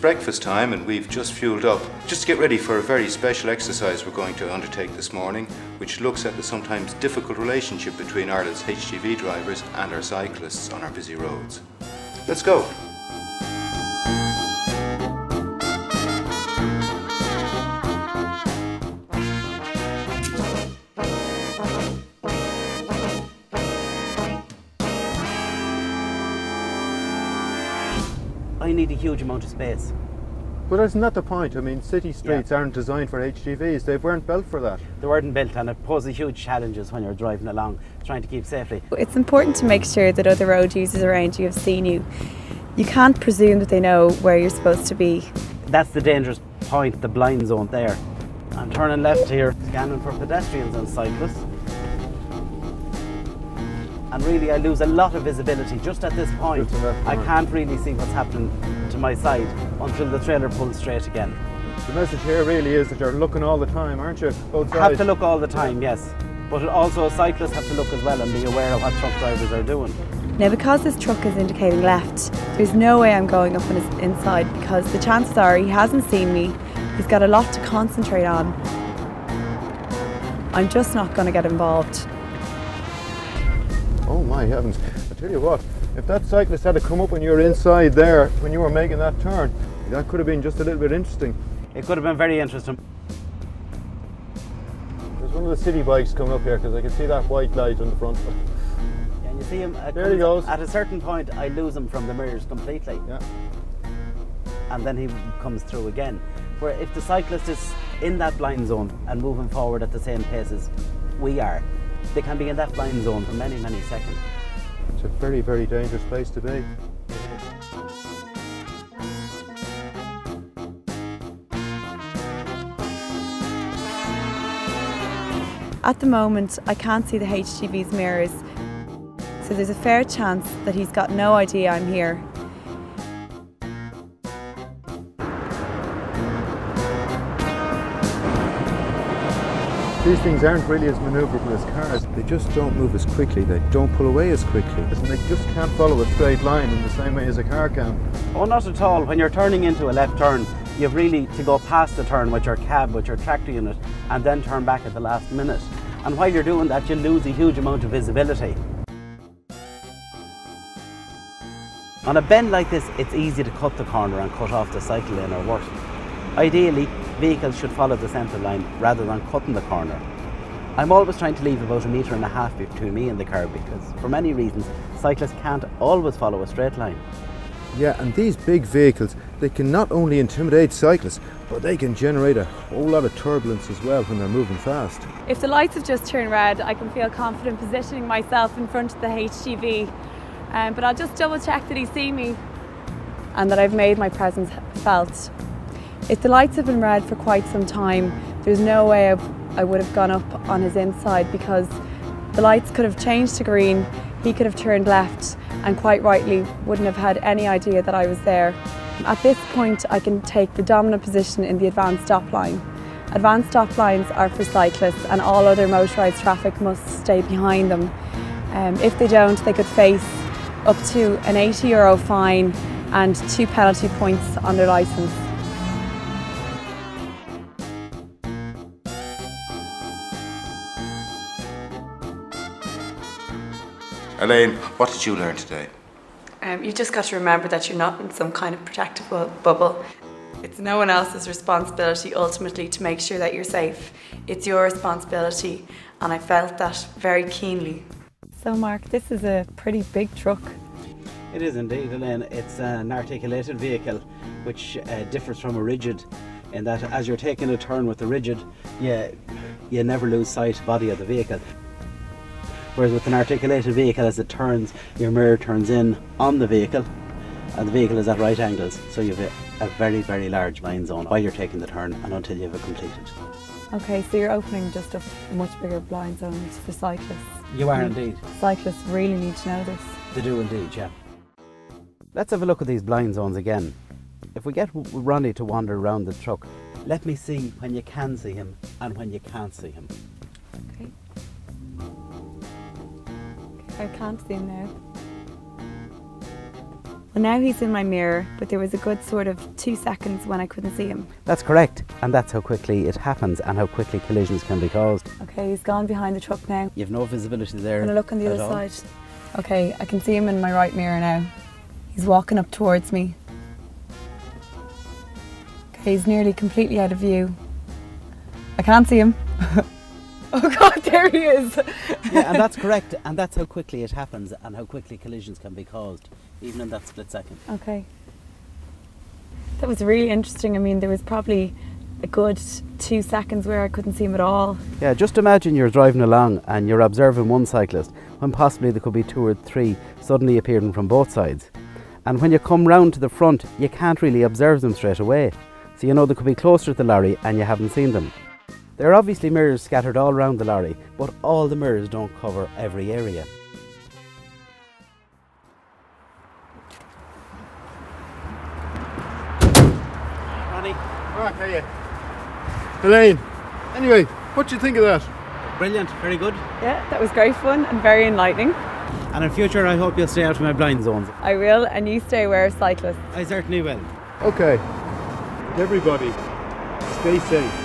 breakfast time and we've just fueled up just to get ready for a very special exercise we're going to undertake this morning, which looks at the sometimes difficult relationship between Ireland's HGV drivers and our cyclists on our busy roads. Let's go! I need a huge amount of space. But isn't that the point? I mean, city streets aren't designed for HGVs. They weren't built for that. They weren't built, and it poses huge challenges when you're driving along, trying to keep safely. It's important to make sure that other road users around you have seen you. You can't presume that they know where you're supposed to be. That's the dangerous point, the blind zone there. I'm turning left here, scanning for pedestrians and cyclists. And really I lose a lot of visibility just at this point. I can't really see what's happening to my side until the trailer pulls straight again. The message here really is that you're looking all the time, aren't you? Both sides. Have to look all the time, yes. But also cyclists have to look as well and be aware of what truck drivers are doing. Now, because this truck is indicating left, there's no way I'm going up on his inside, because the chances are he hasn't seen me. He's got a lot to concentrate on. I'm just not going to get involved. Oh my heavens, I tell you what, if that cyclist had to come up when you were inside there, when you were making that turn, that could have been just a little bit interesting. It could have been very interesting. There's one of the city bikes coming up here, because I can see that white light on the front. Yeah, and you see him, there he goes. At a certain point I lose him from the mirrors completely. Yeah. And then he comes through again. Where if the cyclist is in that blind zone and moving forward at the same pace as we are, they can be in that blind zone for many, many seconds. It's a very, very dangerous place to be. At the moment, I can't see the HGV's mirrors, so there's a fair chance that he's got no idea I'm here. These things aren't really as manoeuvrable as cars. They just don't move as quickly, they don't pull away as quickly. And they just can't follow a straight line in the same way as a car can. Oh, not at all. When you're turning into a left turn, you've really to go past the turn with your cab, with your tractor unit, and then turn back at the last minute. And while you're doing that, you lose a huge amount of visibility. On a bend like this, it's easy to cut the corner and cut off the cycle lane or worse. Ideally, vehicles should follow the centre line rather than cutting the corner. I'm always trying to leave about 1.5 meters between me and the car, because for many reasons cyclists can't always follow a straight line. Yeah, and these big vehicles, they can not only intimidate cyclists, but they can generate a whole lot of turbulence as well when they're moving fast. If the lights have just turned red, I can feel confident positioning myself in front of the HGV, but I'll just double check that he's seen me and that I've made my presence felt. If the lights have been red for quite some time, there's no way I would have gone up on his inside, because the lights could have changed to green, he could have turned left and quite rightly wouldn't have had any idea that I was there. At this point I can take the dominant position in the advanced stop line. Advanced stop lines are for cyclists and all other motorised traffic must stay behind them. If they don't, they could face up to an €80 fine and 2 penalty points on their licence. Elaine, what did you learn today? You've just got to remember that you're not in some kind of protective bubble. It's no one else's responsibility ultimately to make sure that you're safe. It's your responsibility, and I felt that very keenly. So Mark, this is a pretty big truck. It is indeed, Elaine. It's an articulated vehicle which differs from a rigid in that as you're taking a turn with the rigid, you never lose sight of the body of the vehicle. Whereas with an articulated vehicle, as it turns, your mirror turns in on the vehicle and the vehicle is at right angles, so you have a very, very large blind zone while you're taking the turn and until you have it completed. Okay, so you're opening just a much bigger blind zone for cyclists. You are indeed. Cyclists really need to know this. They do indeed, yeah. Let's have a look at these blind zones again. If we get Ronnie to wander around the truck, let me see when you can see him and when you can't see him. Okay. I can't see him now. Well, now he's in my mirror, but there was a good sort of 2 seconds when I couldn't see him. That's correct, and that's how quickly it happens and how quickly collisions can be caused. Okay, he's gone behind the truck now. You've no visibility there. I'm going to look on the at other all. side. Okay, I can see him in my right mirror now. He's walking up towards me. Okay, he's nearly completely out of view. I can't see him. Oh God, there he is. Yeah, and that's correct, and that's how quickly it happens and how quickly collisions can be caused, even in that split second. Okay. That was really interesting. I mean, there was probably a good 2 seconds where I couldn't see him at all. Yeah, just imagine you're driving along and you're observing one cyclist when possibly there could be 2 or 3 suddenly appearing from both sides. And when you come round to the front, you can't really observe them straight away. So you know they could be closer to the lorry and you haven't seen them. There are obviously mirrors scattered all around the lorry, but all the mirrors don't cover every area. Ronnie. Mark, how are you? Elaine, anyway, what do you think of that? Brilliant, very good. Yeah, that was great fun and very enlightening. And in future I hope you'll stay out of my blind zones. I will, and you stay aware of cyclists. I certainly will. Okay, everybody, stay safe.